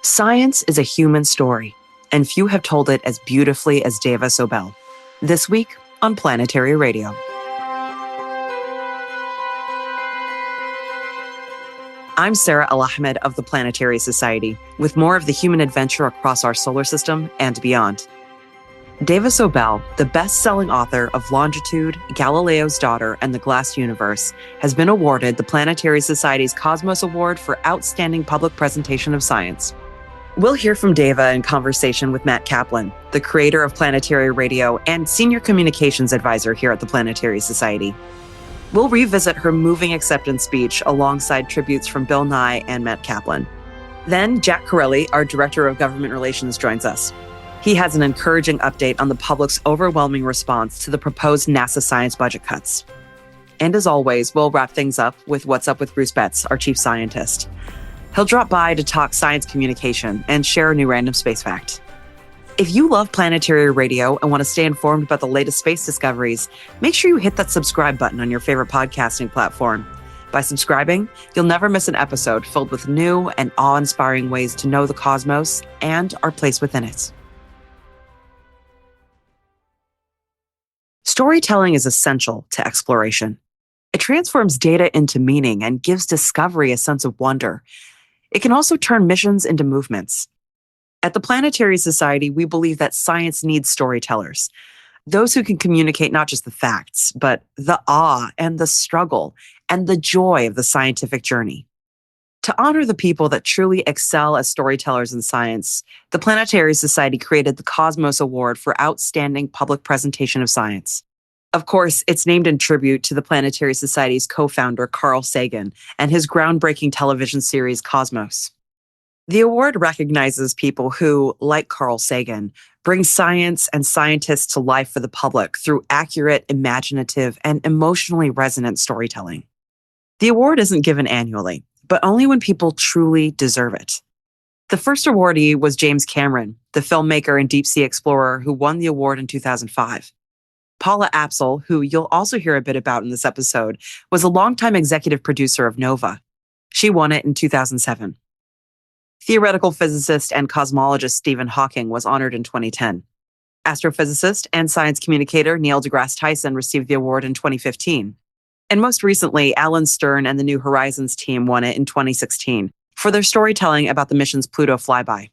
Science is a human story, and few have told it as beautifully as Dava Sobel. This week on Planetary Radio. I'm Sarah Al-Ahmed of the Planetary Society, with more of the human adventure across our solar system and beyond. Dava Sobel, the best-selling author of Longitude, Galileo's Daughter, and the Glass Universe, has been awarded the Planetary Society's Cosmos Award for Outstanding Public Presentation of Science. We'll hear from Dava in conversation with Matt Kaplan, the creator of Planetary Radio and Senior Communications Advisor here at the Planetary Society. We'll revisit her moving acceptance speech alongside tributes from Bill Nye and Matt Kaplan. Then Jack Corelli, our Director of Government Relations, joins us. He has an encouraging update on the public's overwhelming response to the proposed NASA science budget cuts. And as always, we'll wrap things up with What's Up with Bruce Betts, our chief scientist. He'll drop by to talk science communication and share a new random space fact. If you love Planetary Radio and want to stay informed about the latest space discoveries, make sure you hit that subscribe button on your favorite podcasting platform. By subscribing, you'll never miss an episode filled with new and awe-inspiring ways to know the cosmos and our place within it. Storytelling is essential to exploration. It transforms data into meaning and gives discovery a sense of wonder. It can also turn missions into movements. At the Planetary Society, we believe that science needs storytellers, those who can communicate not just the facts, but the awe and the struggle and the joy of the scientific journey. To honor the people that truly excel as storytellers in science, the Planetary Society created the Cosmos Award for Outstanding Public Presentation of Science. Of course, it's named in tribute to the Planetary Society's co-founder, Carl Sagan, and his groundbreaking television series, Cosmos. The award recognizes people who, like Carl Sagan, bring science and scientists to life for the public through accurate, imaginative, and emotionally resonant storytelling. The award isn't given annually, but only when people truly deserve it. The first awardee was James Cameron, the filmmaker and deep-sea explorer who won the award in 2005. Paula Apsel, who you'll also hear a bit about in this episode, was a longtime executive producer of NOVA. She won it in 2007. Theoretical physicist and cosmologist Stephen Hawking was honored in 2010. Astrophysicist and science communicator Neil deGrasse Tyson received the award in 2015. And most recently, Alan Stern and the New Horizons team won it in 2016 for their storytelling about the mission's Pluto flyby.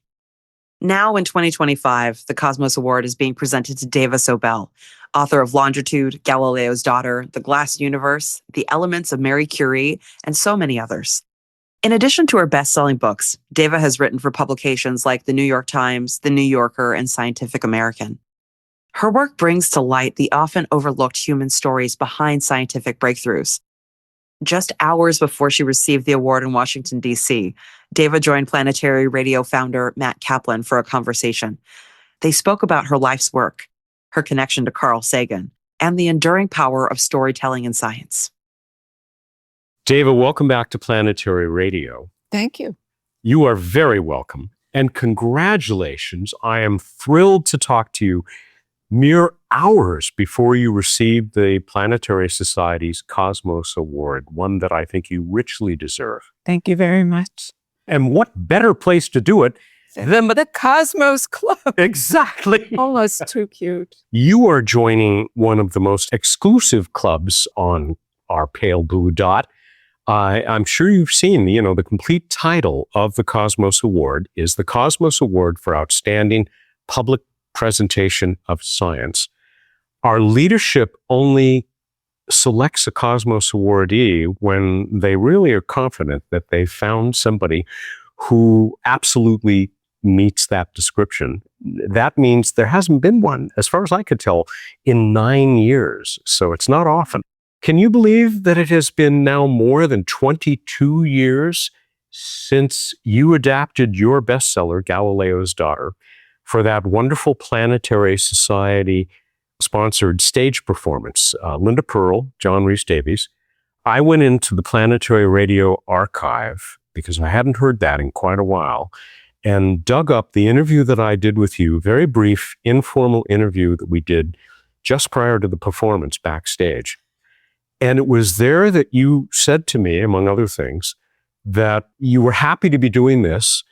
Now in 2025, the Cosmos Award is being presented to Dava Sobel, author of Longitude, Galileo's Daughter, The Glass Universe, The Elements of Marie Curie, and so many others. In addition to her best-selling books, Dava has written for publications like The New York Times, The New Yorker, and Scientific American. Her work brings to light the often overlooked human stories behind scientific breakthroughs. Just hours before she received the award in Washington, D.C., Dava joined Planetary Radio founder Matt Kaplan for a conversation. They spoke about her life's work, her connection to Carl Sagan, and the enduring power of storytelling in science. Dava, welcome back to Planetary Radio. Thank you. You are very welcome, and congratulations. I am thrilled to talk to you mere hours before you received the Planetary Society's Cosmos Award, one that I think you richly deserve. Thank you very much. And what better place to do it than the Cosmos Club? Exactly. Almost too cute. You are joining one of the most exclusive clubs on our pale blue dot. I'm sure you've seen, the complete title of the Cosmos Award is the Cosmos Award for Outstanding Public Presentation of Science. Our leadership only selects a Cosmos awardee when they really are confident that they found somebody who absolutely meets that description. That means there hasn't been one, as far as I could tell, in 9 years. So it's not often. Can you believe that it has been now more than 22 years since you adapted your bestseller, Galileo's Daughter, for that wonderful Planetary Society sponsored stage performance? Linda Pearl, John Rhys Davies. I went into the Planetary Radio archive because I hadn't heard that in quite a while and dug up the interview that I did with you, very brief, informal interview that we did just prior to the performance backstage. And it was there that you said to me, among other things, that you were happy to be doing this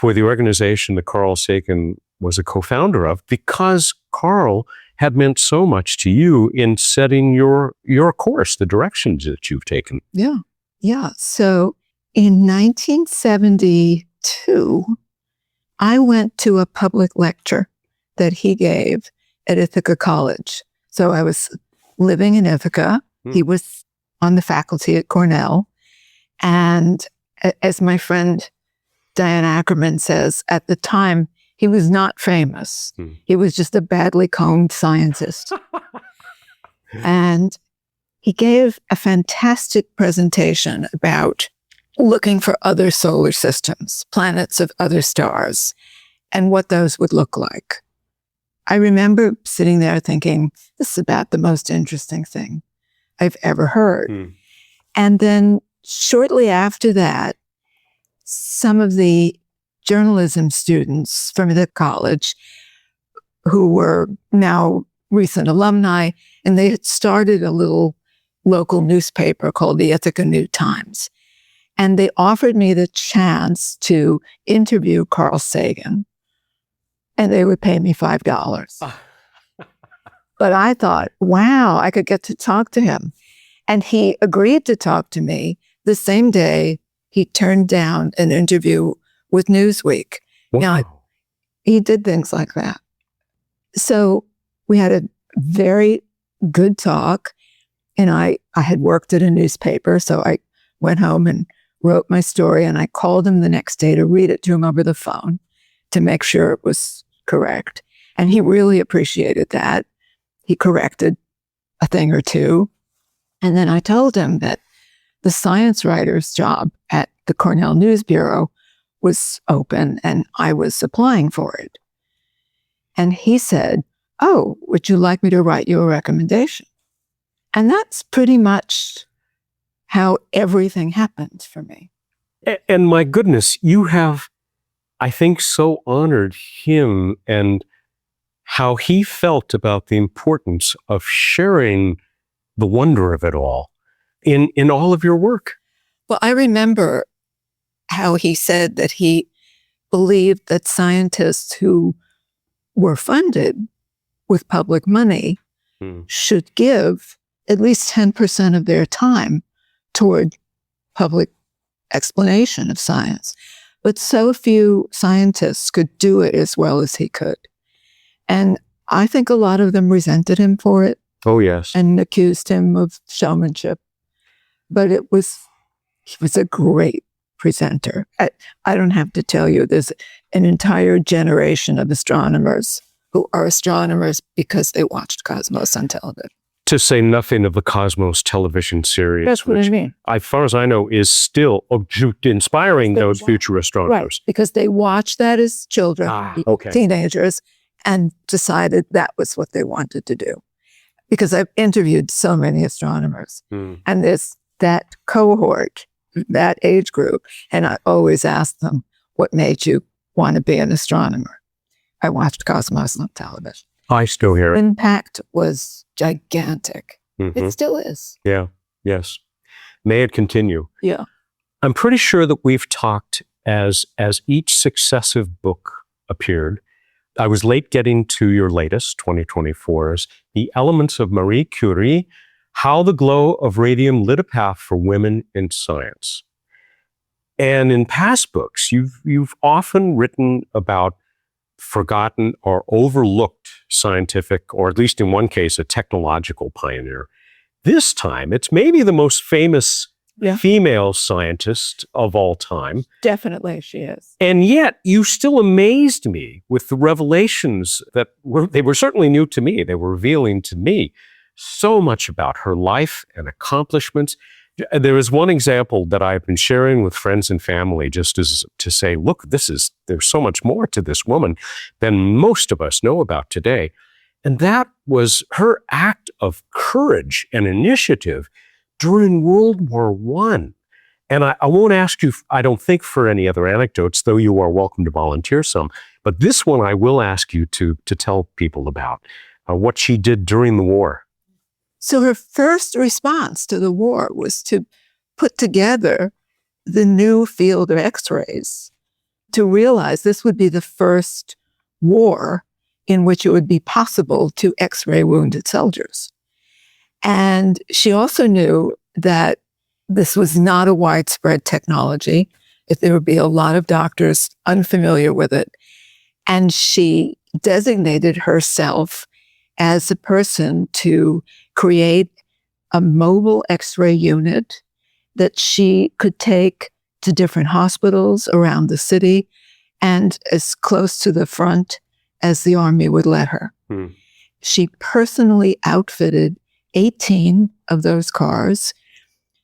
for the organization that Carl Sagan was a co-founder of, because Carl had meant so much to you in setting your course, the directions that you've taken. Yeah. Yeah. So in 1972, I went to a public lecture that he gave at Ithaca College. So I was living in Ithaca. He was on the faculty at Cornell. And as my friend Diane Ackerman says, at the time, he was not famous. He was just a badly combed scientist. And he gave a fantastic presentation about looking for other solar systems, planets of other stars, and what those would look like. I remember sitting there thinking, this is about the most interesting thing I've ever heard. And then shortly after that, some of the journalism students from the college who were now recent alumni, and they had started a little local newspaper called the Ithaca New Times. And they offered me the chance to interview Carl Sagan, and they would pay me $5. But I thought, wow, I could get to talk to him. And he agreed to talk to me the same day he turned down an interview with Newsweek. Wow. Now, he did things like that. So we had a very good talk, and I had worked at a newspaper, so I went home and wrote my story, and I called him the next day to read it to him over the phone to make sure it was correct. And he really appreciated that. He corrected a thing or two. And then I told him that the science writer's job at the Cornell News Bureau was open and I was applying for it. And he said, oh, would you like me to write you a recommendation? And that's pretty much how everything happened for me. And my goodness, you have, I think, so honored him and how he felt about the importance of sharing the wonder of it all in all of your work. Well, I remember how he said that he believed that scientists who were funded with public money should give at least 10% of their time toward public explanation of science. But so few scientists could do it as well as he could. And I think a lot of them resented him for it. Oh, yes. And accused him of showmanship. But he was a great presenter. I don't have to tell you, there's an entire generation of astronomers who are astronomers because they watched Cosmos on television. To say nothing of the Cosmos television series. That's what I mean. As far as I know, is still inspiring those future astronomers. Right, because they watched that as children, teenagers, and decided that was what they wanted to do. Because I've interviewed so many astronomers, and there's that cohort, that age group, and I always ask them, what made you want to be an astronomer? I watched Cosmos on television. I still hear it. Impact was gigantic. It still is. Yeah. Yes. May it continue. Yeah. I'm pretty sure that we've talked as each successive book appeared. I was late getting to your latest, 2024's The Elements of Marie Curie, How the Glow of Radium Lit a Path for Women in Science. And in past books, you've often written about forgotten or overlooked scientific, or at least in one case, a technological pioneer. This time, it's maybe the most famous female scientist of all time. Definitely she is. And yet, you still amazed me with the revelations that they were certainly new to me. They were revealing to me so much about her life and accomplishments. There is one example that I've been sharing with friends and family just as to say, look, there's so much more to this woman than most of us know about today. And that was her act of courage and initiative during World War I. And I won't ask you, I don't think, for any other anecdotes, though you are welcome to volunteer some. But this one I will ask you to tell people about, what she did during the war. So her first response to the war was to put together the new field of X-rays to realize this would be the first war in which it would be possible to X-ray wounded soldiers. And she also knew that this was not a widespread technology, if there would be a lot of doctors unfamiliar with it. And she designated herself as the person to create a mobile X-ray unit that she could take to different hospitals around the city and as close to the front as the Army would let her. She personally outfitted 18 of those cars.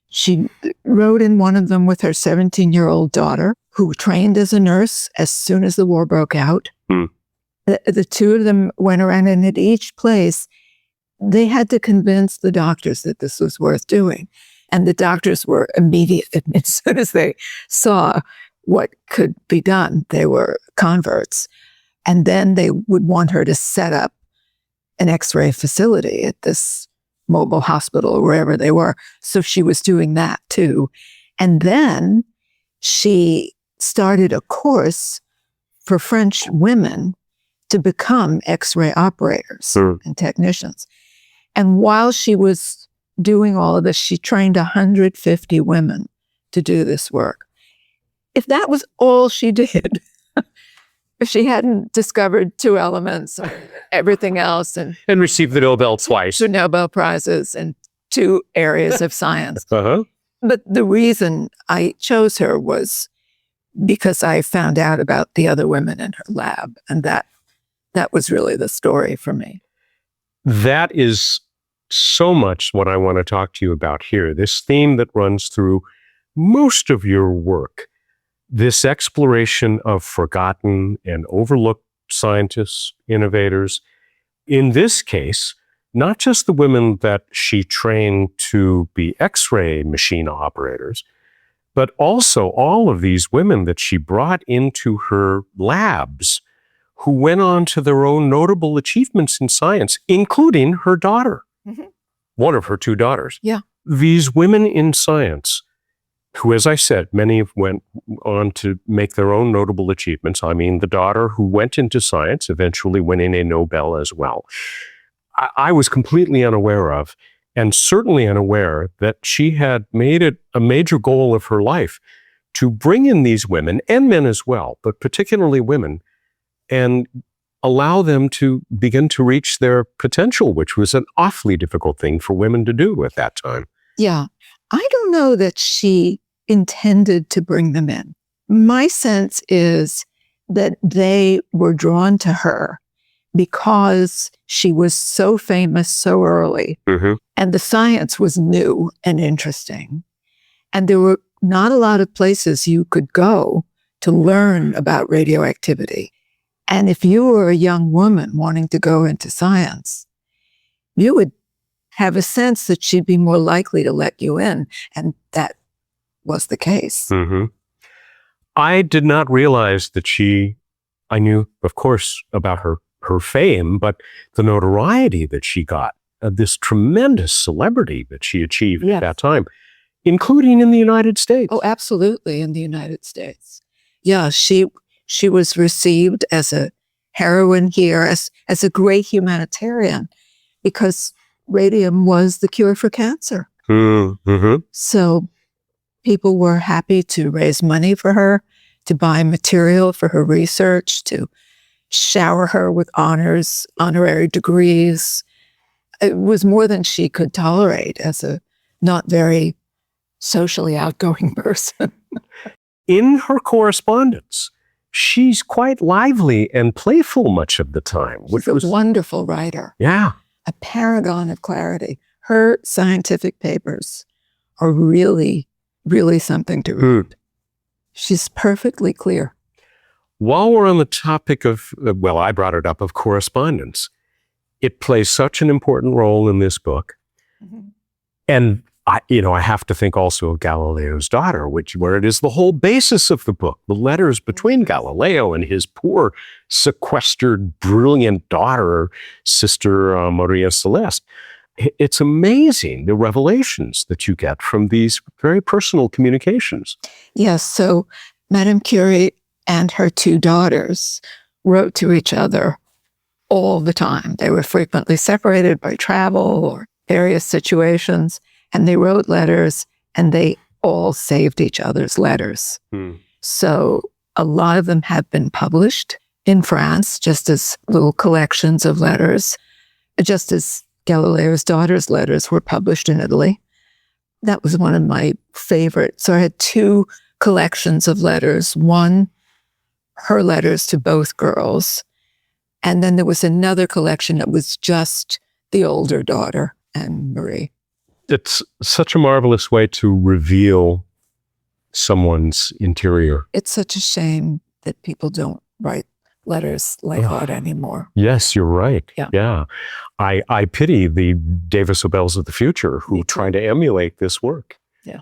She rode in one of them with her 17-year-old daughter, who trained as a nurse as soon as the war broke out. The two of them went around, and at each place, they had to convince the doctors that this was worth doing. And the doctors were immediate. As soon as they saw what could be done, they were converts. And then they would want her to set up an X-ray facility at this mobile hospital or wherever they were. So she was doing that too. And then she started a course for French women to become X-ray operators and technicians. And while she was doing all of this, she trained 150 women to do this work. If that was all she did, if she hadn't discovered two elements or everything else and received the Nobel twice. 2 Nobel Prizes and 2 areas of science. But the reason I chose her was because I found out about the other women in her lab. And that was really the story for me. That is so much what I want to talk to you about here. This theme that runs through most of your work, this exploration of forgotten and overlooked scientists, innovators. In this case, not just the women that she trained to be X-ray machine operators, but also all of these women that she brought into her labs who went on to their own notable achievements in science, including her daughter, one of her 2 daughters. Yeah. These women in science, who, as I said, many went on to make their own notable achievements. I mean, the daughter who went into science eventually winning a Nobel as well. I was completely unaware of, and certainly unaware that she had made it a major goal of her life to bring in these women, and men as well, but particularly women, and allow them to begin to reach their potential, which was an awfully difficult thing for women to do at that time. Yeah. I don't know that she intended to bring them in. My sense is that they were drawn to her because she was so famous so early, and the science was new and interesting. And there were not a lot of places you could go to learn about radioactivity. And if you were a young woman wanting to go into science, you would have a sense that she'd be more likely to let you in. And that was the case. I did not realize that I knew, of course, about her fame, but the notoriety that she got, this tremendous celebrity that she achieved at that time, including in the United States. Oh, absolutely, in the United States. Yeah, she was received as a heroine here, as a great humanitarian, because radium was the cure for cancer. So people were happy to raise money for her, to buy material for her research, to shower her with honorary degrees. It was more than she could tolerate as a not very socially outgoing person. In her correspondence, she's quite lively and playful much of the time. She's a wonderful writer. Yeah. A paragon of clarity. Her scientific papers are really, really something to read. She's perfectly clear. While we're on the topic of, I brought it up, of correspondence, it plays such an important role in this book. And I have to think also of Galileo's daughter, where it is the whole basis of the book, the letters between Galileo and his poor, sequestered, brilliant daughter, Sister Maria Celeste. It's amazing, the revelations that you get from these very personal communications. Yes, so Madame Curie and her two daughters wrote to each other all the time. They were frequently separated by travel or various situations, and they wrote letters, and they all saved each other's letters. So a lot of them have been published in France, just as little collections of letters, just as Galileo's daughter's letters were published in Italy. That was one of my favorites. So I had two collections of letters. One, her letters to both girls. And then there was another collection that was just the older daughter, Anne-Marie. It's such a marvelous way to reveal someone's interior. It's such a shame that people don't write letters like that anymore. Yes, you're right. Yeah. I pity the Dava Sobels of the future who try to emulate this work. Yeah.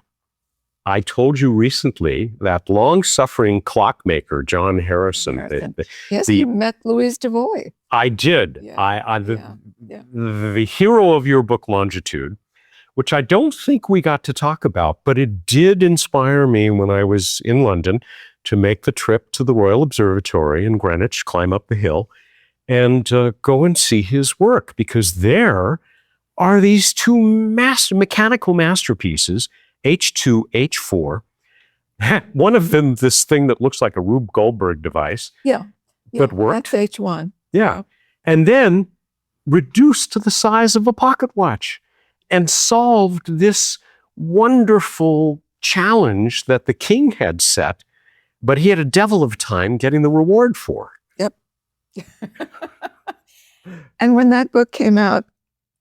I told you recently that long-suffering clockmaker, John Harrison. Yes, you met Louise DeVoy. I did. Yeah. The hero of your book, Longitude, which I don't think we got to talk about, but it did inspire me when I was in London to make the trip to the Royal Observatory in Greenwich, climb up the hill, and go and see his work, because there are these two mechanical masterpieces, H2, H4. One of them, this thing that looks like a Rube Goldberg device. But worked. That's H1. Yeah. And then reduced to the size of a pocket watch and solved this wonderful challenge that the king had set, but he had a devil of a time getting the reward for. Yep. And when that book came out,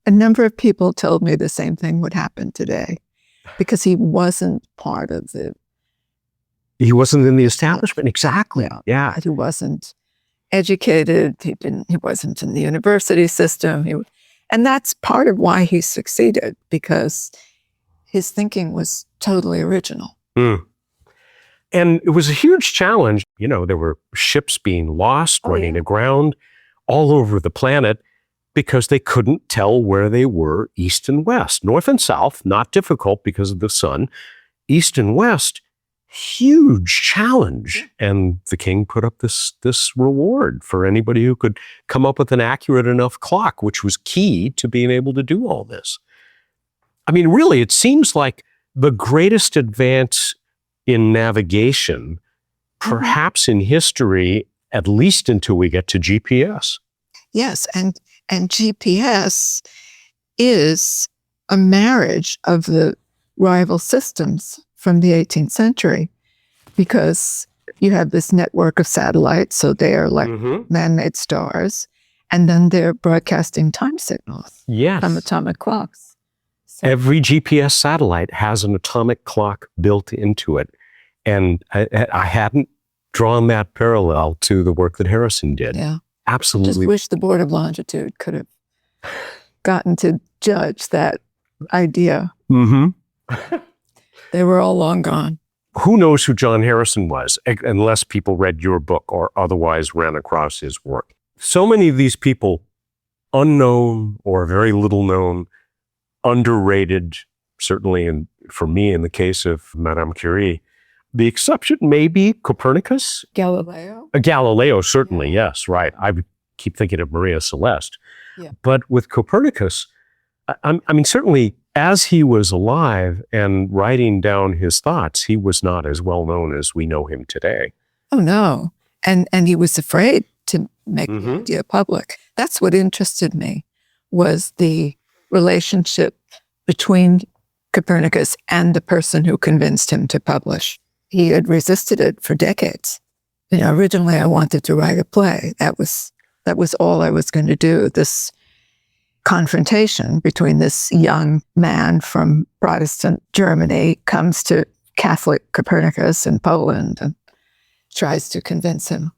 a number of people told me the same thing would happen today, because he wasn't part of the... He wasn't in the establishment. Exactly. Yeah. He wasn't educated. He wasn't in the university system. And that's part of why he succeeded, because his thinking was totally original. And it was a huge challenge. You know, there were ships being lost, running aground all over the planet because they couldn't tell where they were east and west. North and south, not difficult because of the sun. East and west, huge challenge. And the king put up this reward for anybody who could come up with an accurate enough clock, which was key to being able to do all this. I mean, really, it seems like the greatest advance in navigation, perhaps in history, at least until we get to GPS. Yes, and GPS is a marriage of the rival systems from the 18th century, because you have this network of satellites, so they are like man-made stars, and then they're broadcasting time signals from atomic clocks. So every GPS satellite has an atomic clock built into it, and I hadn't drawn that parallel to the work that Harrison did. Yeah. Absolutely. Just wish the Board of Longitude could have gotten to judge that idea. They were all long gone. Who knows who John Harrison was, unless people read your book or otherwise ran across his work. So many of these people, unknown or very little known, underrated, certainly for me in the case of Madame Curie. The exception may be Copernicus. Galileo? Galileo, certainly, yes, right. I keep thinking of Maria Celeste. Yeah. But with Copernicus, I mean, certainly as he was alive and writing down his thoughts, he was not as well known as we know him today. Oh, no. And he was afraid to make the idea public. That's what interested me, was the relationship between Copernicus and the person who convinced him to publish. He had resisted it for decades. You know, originally I wanted to write a play. That was all I was going to do. This confrontation between this young man from Protestant Germany comes to Catholic Copernicus in Poland and tries to convince him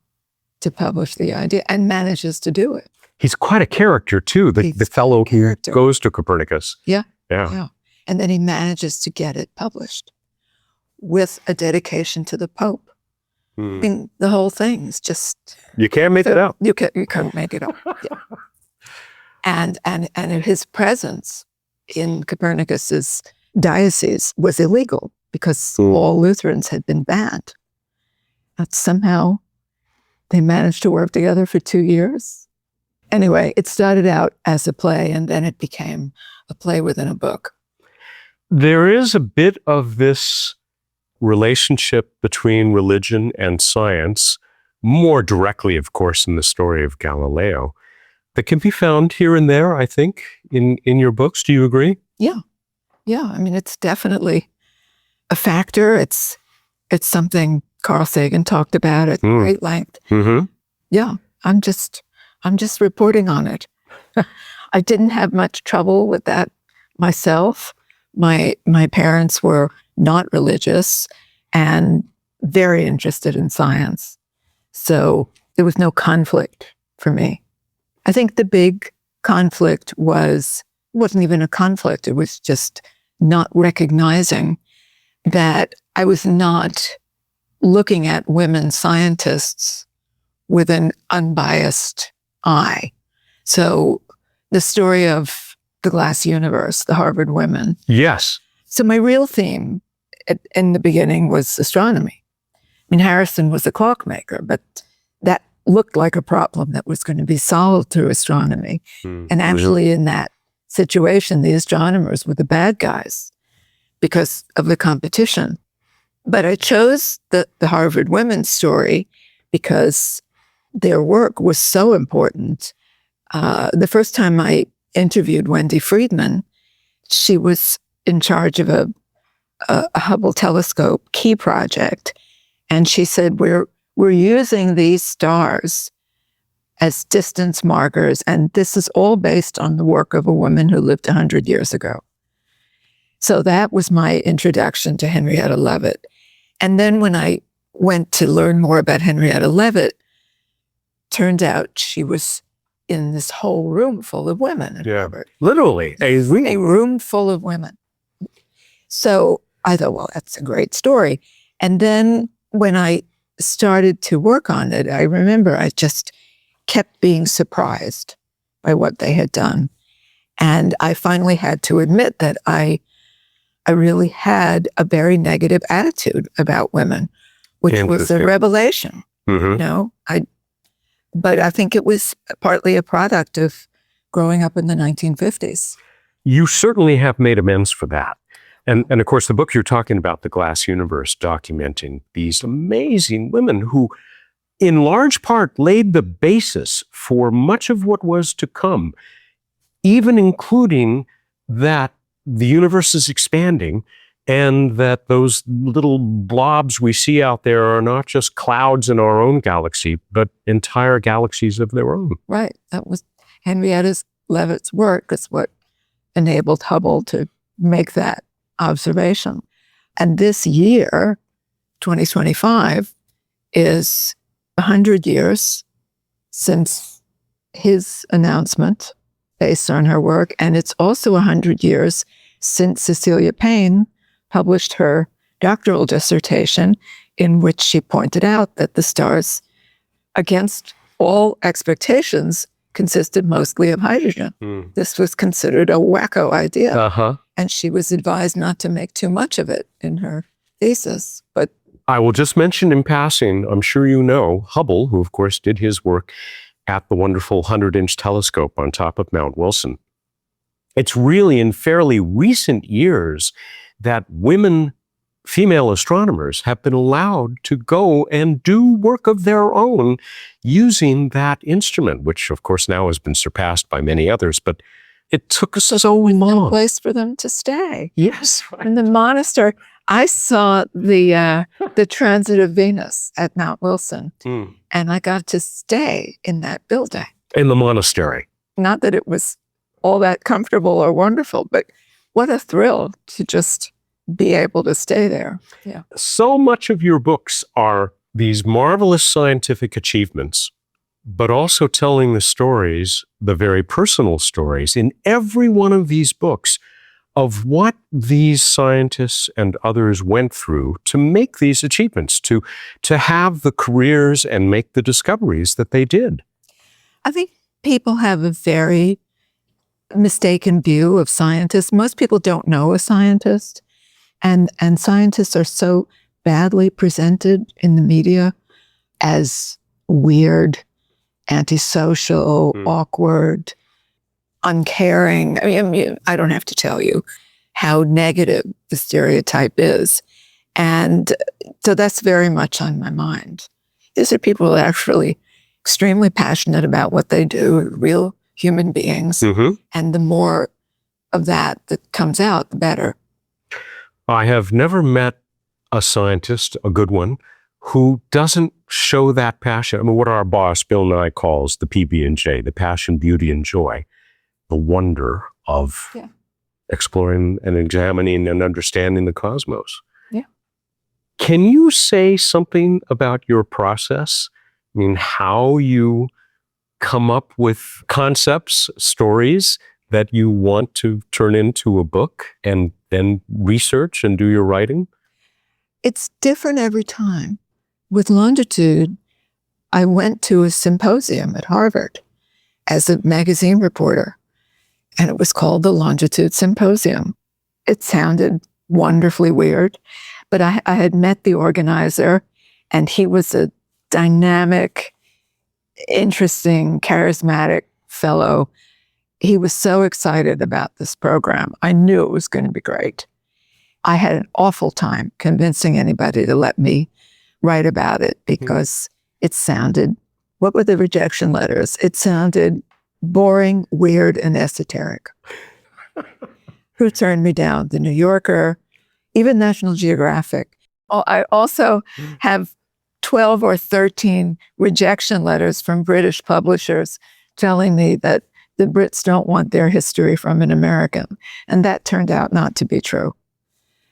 to publish the idea, and manages to do it. He's quite a character, too. The fellow goes to Copernicus. Yeah. Yeah. And then he manages to get it published with a dedication to the Pope. I mean, the whole thing's just... You can't make it up. You can't make it up. Yeah. And his presence in Copernicus's diocese was illegal, because all Lutherans had been banned. that somehow they managed to work together for 2 years. Anyway, it started out as a play, and then it became a play within a book. There is a bit of this relationship between religion and science, more directly, of course, in the story of Galileo, that can be found here and there, I think, in your books. Do you agree? Yeah. I mean, it's definitely a factor. It's something Carl Sagan talked about at great length. Mm-hmm. Yeah, I'm just reporting on it. I didn't have much trouble with that myself. My parents were not religious and very interested in science. So there was no conflict for me. I think the big conflict wasn't even a conflict. It was just not recognizing that I was not looking at women scientists with an unbiased eye. So the story of the glass universe, the Harvard women. Yes. So my real theme in the beginning was astronomy. I mean, Harrison was a clockmaker, but that looked like a problem that was going to be solved through astronomy. Mm-hmm. And actually in that situation, the astronomers were the bad guys because of the competition. But I chose the Harvard women's story because their work was so important. The first time I interviewed Wendy Friedman, she was in charge of a Hubble telescope key project. And she said, we're using these stars as distance markers, and this is all based on the work of a woman who lived 100 years ago. So that was my introduction to Henrietta Leavitt. And then when I went to learn more about Henrietta Leavitt, turned out she was in this whole room full of women at Harvard. Literally, a room full of women. So I thought, well, that's a great story. And then when I started to work on it, I remember I just kept being surprised by what they had done. And I finally had to admit that I really had a very negative attitude about women, which was a revelation. Mm-hmm. You know, but I think it was partly a product of growing up in the 1950s. You certainly have made amends for that. And of course, the book you're talking about, The Glass Universe, documenting these amazing women who, in large part, laid the basis for much of what was to come, even including that the universe is expanding and that those little blobs we see out there are not just clouds in our own galaxy, but entire galaxies of their own. Right. That was Henrietta Leavitt's work. That's what enabled Hubble to make that observation. And this year, 2025, is 100 years since his announcement based on her work. And it's also 100 years since Cecilia Payne published her doctoral dissertation in which she pointed out that the stars, against all expectations, consisted mostly of hydrogen. This was considered a wacko idea. Uh-huh. And she was advised not to make too much of it in her thesis. But I will just mention in passing, I'm sure you know, Hubble, who of course did his work at the wonderful 100-inch telescope on top of Mount Wilson. It's really in fairly recent years that female astronomers have been allowed to go and do work of their own using that instrument, which of course now has been surpassed by many others, but it took us so long. A place for them to stay. Yes. Right. In the monastery, I saw the transit of Venus at Mount Wilson, and I got to stay in that building. In the monastery. Not that it was all that comfortable or wonderful, but what a thrill to just be able to stay there. Yeah. So much of your books are these marvelous scientific achievements, but also telling the stories, the very personal stories in every one of these books of what these scientists and others went through to make these achievements, to have the careers and make the discoveries that they did. I think people have a very mistaken view of scientists. Most people don't know a scientist, and scientists are so badly presented in the media. as weird, antisocial, awkward, uncaring. I mean, I don't have to tell you how negative the stereotype is. And so that's very much on my mind. These are people who are actually extremely passionate about what they do, real human beings. And the more of that comes out, the better. I have never met a scientist, a good one, who doesn't show that passion. I mean, what our boss, Bill Nye, calls the PB&J, the passion, beauty, and joy, the wonder of exploring and examining and understanding the cosmos. Yeah. Can you say something about your process? I mean, how you come up with concepts, stories that you want to turn into a book and then research and do your writing? It's different every time. With Longitude, I went to a symposium at Harvard as a magazine reporter, and it was called the Longitude Symposium. It sounded wonderfully weird, but I had met the organizer, and he was a dynamic, interesting, charismatic fellow. He was so excited about this program. I knew it was going to be great. I had an awful time convincing anybody to let me write about it because it sounded, what were the rejection letters? It sounded boring, weird, and esoteric. Who turned me down? The New Yorker, even National Geographic. I also have 12 or 13 rejection letters from British publishers telling me that the Brits don't want their history from an American. And that turned out not to be true.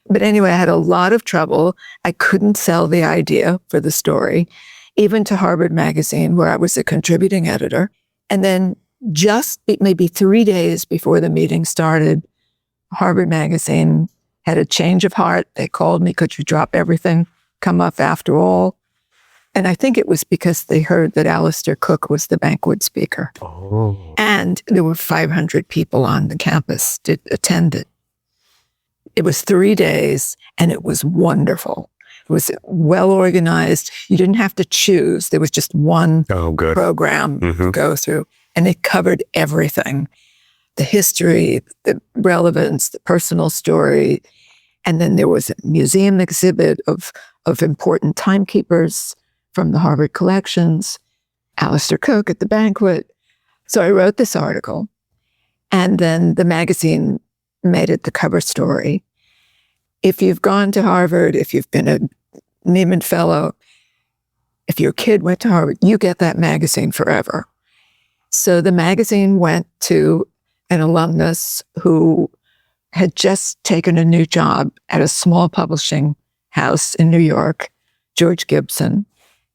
But anyway, I had a lot of trouble. I couldn't sell the idea for the story, even to Harvard Magazine, where I was a contributing editor. And then just maybe 3 days before the meeting started, Harvard Magazine had a change of heart. They called me, could you drop everything, come up after all? And I think it was because they heard that Alistair Cooke was the banquet speaker. Oh. And there were 500 people on the campus that attended. It was 3 days, and it was wonderful. It was well organized. You didn't have to choose. There was just one program to go through, and it covered everything. The history, the relevance, the personal story. And then there was a museum exhibit of important timekeepers from the Harvard collections, Alistair Cooke at the banquet. So I wrote this article, and then the magazine made it the cover story. If you've gone to Harvard, if you've been a Nieman Fellow, if your kid went to Harvard, you get that magazine forever. So the magazine went to an alumnus who had just taken a new job at a small publishing house in New York, George Gibson.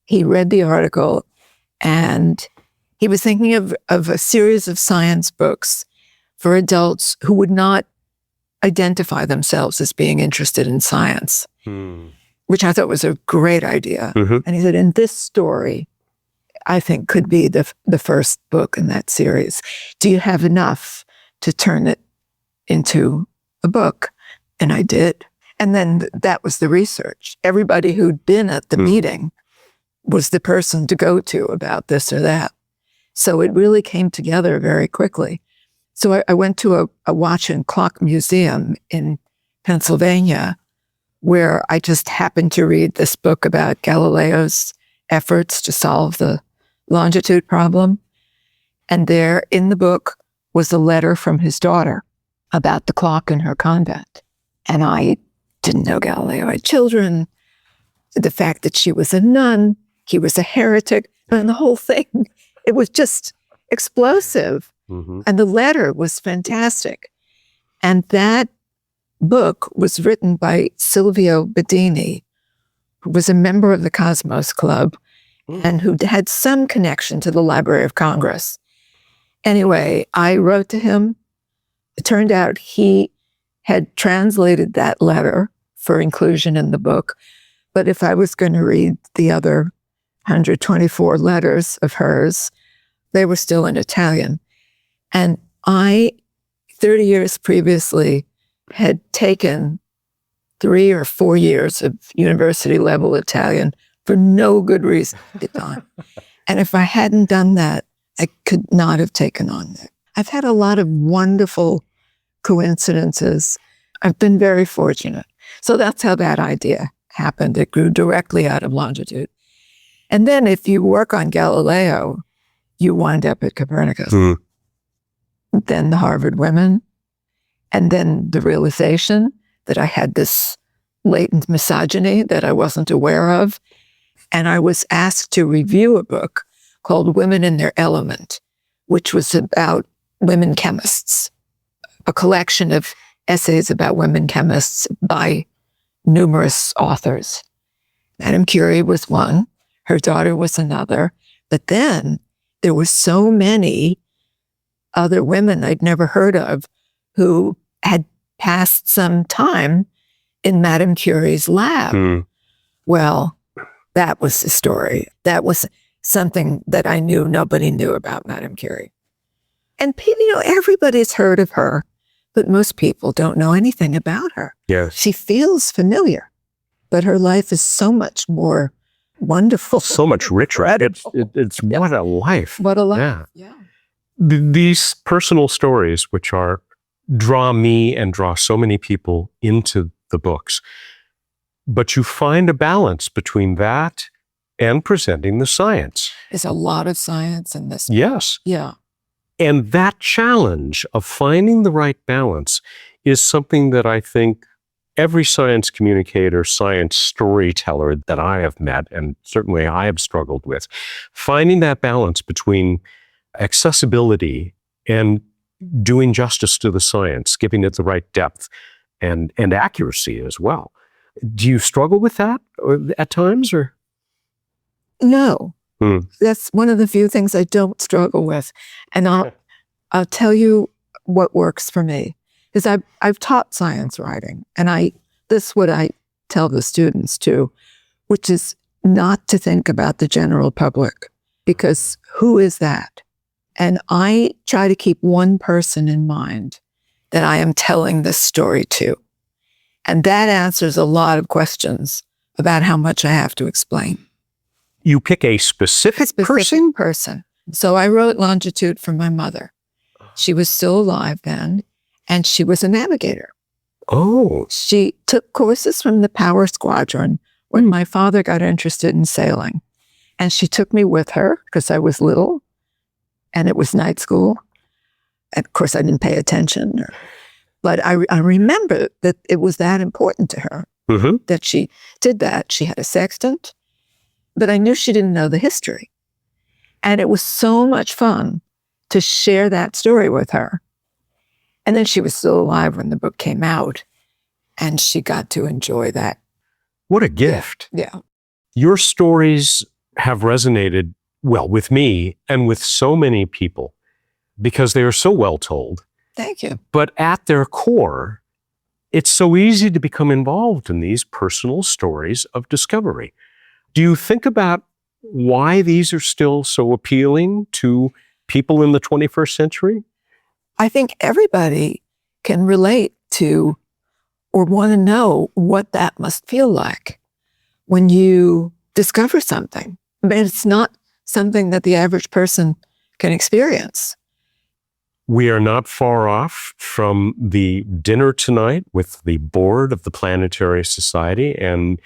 He read the article, and he was thinking of a series of science books for adults who would not identify themselves as being interested in science, which I thought was a great idea. And he said, and this story, I think, could be the first book in that series. Do you have enough to turn it into a book? And I did. And then that was the research. Everybody who'd been at the meeting was the person to go to about this or that. So it really came together very quickly. So I went to a watch and clock museum in Pennsylvania, where I just happened to read this book about Galileo's efforts to solve the longitude problem. And there in the book was a letter from his daughter about the clock in her convent. And I didn't know Galileo had children, the fact that she was a nun, he was a heretic, and the whole thing, it was just explosive. And the letter was fantastic. And that book was written by Silvio Bedini, who was a member of the Cosmos Club and who had some connection to the Library of Congress. Anyway, I wrote to him. It turned out he had translated that letter for inclusion in the book. But if I was going to read the other 124 letters of hers, they were still in Italian. And I, 30 years previously, had taken 3 or 4 years of university level Italian for no good reason at the time. And if I hadn't done that, I could not have taken on that. I've had a lot of wonderful coincidences. I've been very fortunate. So that's how that idea happened. It grew directly out of longitude. And then if you work on Galileo, you wind up at Copernicus. Then the Harvard women, and then the realization that I had this latent misogyny that I wasn't aware of. And I was asked to review a book called Women in Their Element, which was about women chemists, a collection of essays about women chemists by numerous authors. Madame Curie was one, her daughter was another, but then there were so many other women I'd never heard of who had passed some time in Madame Curie's lab. Well, that was the story. That was something that I knew nobody knew about Madame Curie. And everybody's heard of her, but most people don't know anything about her. Yes. She feels familiar, but her life is so much more wonderful. So much richer. It's what a life. What a life. Yeah. These personal stories, which draw me and draw so many people into the books. But you find a balance between that and presenting the science. There's a lot of science in this. Yes. Yeah. And that challenge of finding the right balance is something that I think every science communicator, science storyteller that I have met, and certainly I have struggled with, finding that balance between accessibility and doing justice to the science, giving it the right depth and accuracy as well. Do you struggle with that at times, or? No. That's one of the few things I don't struggle with. And I'll tell you what works for me. Because I've taught science writing, and this is what I tell the students too, which is not to think about the general public, because who is that? And I try to keep one person in mind that I am telling this story to. And that answers a lot of questions about how much I have to explain. You pick a specific person? So I wrote Longitude for my mother. She was still alive then, and she was a navigator. Oh. She took courses from the Power Squadron when my father got interested in sailing. And she took me with her because I was little, and it was night school. And of course, I didn't pay attention. But I remember that it was that important to her that she did that. She had a sextant, but I knew she didn't know the history. And it was so much fun to share that story with her. And then she was still alive when the book came out, and she got to enjoy that. What a gift. Yeah. Your stories have resonated, well, with me and with so many people because they are so well told. Thank you. But at their core, it's so easy to become involved in these personal stories of discovery. Do you think about why these are still so appealing to people in the 21st century? I think everybody can relate to or want to know what that must feel like when you discover something. But it's not something that the average person can experience. We are not far off from the dinner tonight with the board of the Planetary Society and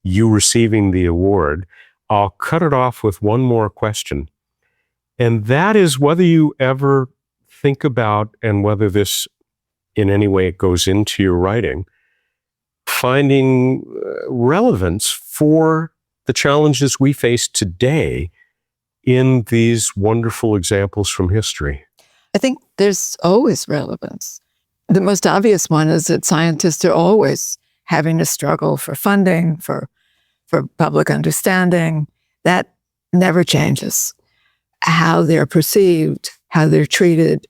you receiving the award. I'll cut it off with one more question. And that is whether you ever think about, and whether this in any way goes into your writing, finding relevance for the challenges we face today in these wonderful examples from history. I think there's always relevance. The most obvious one is that scientists are always having to struggle for funding, for public understanding. That never changes. How they're perceived, how they're treated.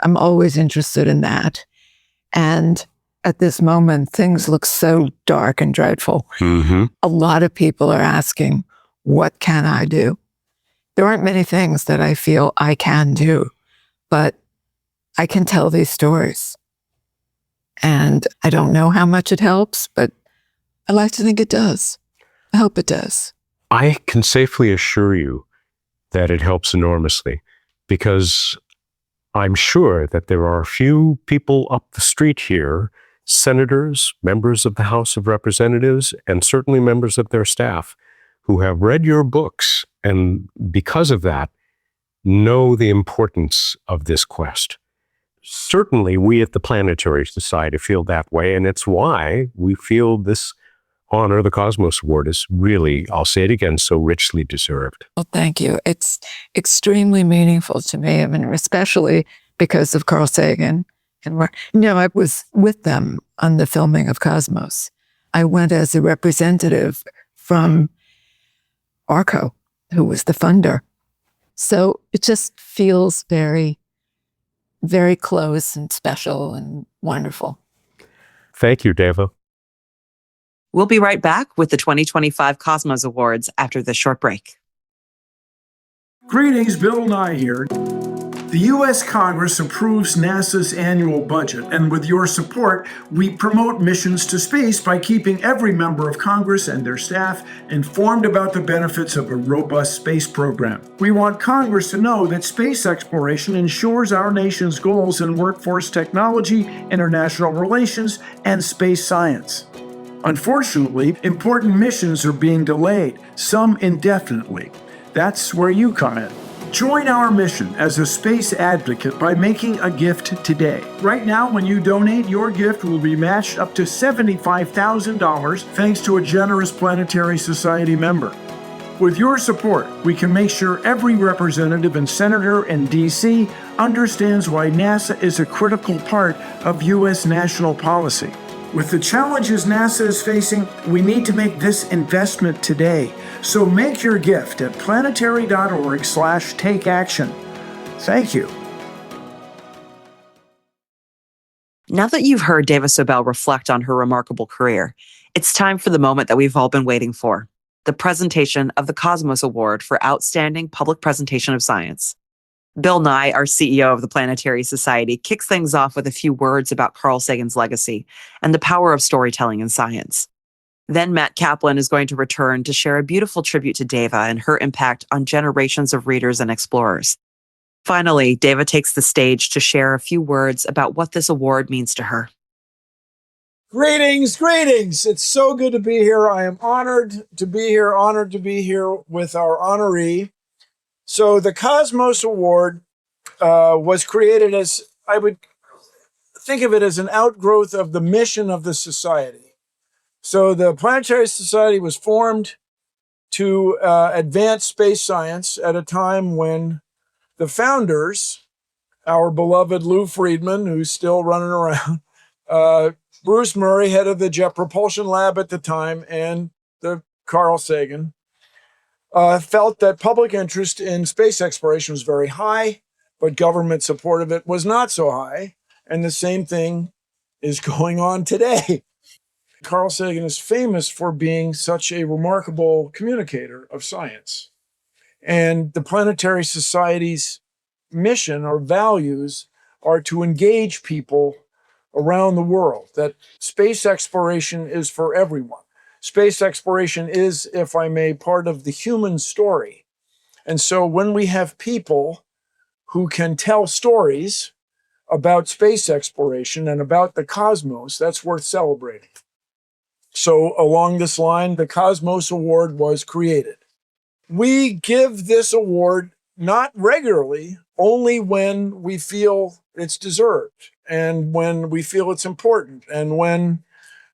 I'm always interested in that. And at this moment, things look so dark and dreadful. A lot of people are asking, what can I do? There aren't many things that I feel I can do, but I can tell these stories. And I don't know how much it helps, but I like to think it does. I hope it does. I can safely assure you that it helps enormously, because I'm sure that there are a few people up the street here, senators, members of the House of Representatives, and certainly members of their staff, who have read your books and because of that, know the importance of this quest. Certainly, we at the Planetary Society feel that way, and it's why we feel this honor, the Cosmos Award, is really, I'll say it again, so richly deserved. Well, thank you. It's extremely meaningful to me. I mean, especially because of Carl Sagan. And I was with them on the filming of Cosmos. I went as a representative from ARCO, who was the funder. So it just feels very, very close and special and wonderful. Thank you, Dava. We'll be right back with the 2025 Cosmos Awards after this short break. Greetings, Bill Nye here. The U.S. Congress approves NASA's annual budget, and with your support, we promote missions to space by keeping every member of Congress and their staff informed about the benefits of a robust space program. We want Congress to know that space exploration ensures our nation's goals in workforce technology, international relations, and space science. Unfortunately, important missions are being delayed, some indefinitely. That's where you come in. Join our mission as a space advocate by making a gift today. Right now, when you donate, your gift will be matched up to $75,000 thanks to a generous Planetary Society member. With your support, we can make sure every representative and senator in D.C. understands why NASA is a critical part of U.S. national policy. With the challenges NASA is facing, we need to make this investment today. So make your gift at planetary.org/takeaction. Thank you. Now that you've heard Dava Sobel reflect on her remarkable career, it's time for the moment that we've all been waiting for, the presentation of the Cosmos Award for Outstanding Public Presentation of Science. Bill Nye, our CEO of the Planetary Society, kicks things off with a few words about Carl Sagan's legacy and the power of storytelling in science. Then Matt Kaplan is going to return to share a beautiful tribute to Dava and her impact on generations of readers and explorers. Finally, Dava takes the stage to share a few words about what this award means to her. Greetings. It's so good to be here. I am honored to be here with our honoree. So the Cosmos Award was created as, I would think of it as an outgrowth of the mission of the Society. So the Planetary Society was formed to advance space science at a time when the founders, our beloved Lou Friedman, who's still running around, Bruce Murray, head of the Jet Propulsion Lab at the time, and the Carl Sagan, felt that public interest in space exploration was very high, but government support of it was not so high. And the same thing is going on today. Carl Sagan is famous for being such a remarkable communicator of science. And the Planetary Society's mission or values are to engage people around the world, that space exploration is for everyone. Space exploration is, if I may, part of the human story. And so when we have people who can tell stories about space exploration and about the cosmos, that's worth celebrating. So along this line, the Cosmos Award was created. We give this award not regularly, only when we feel it's deserved and when we feel it's important and when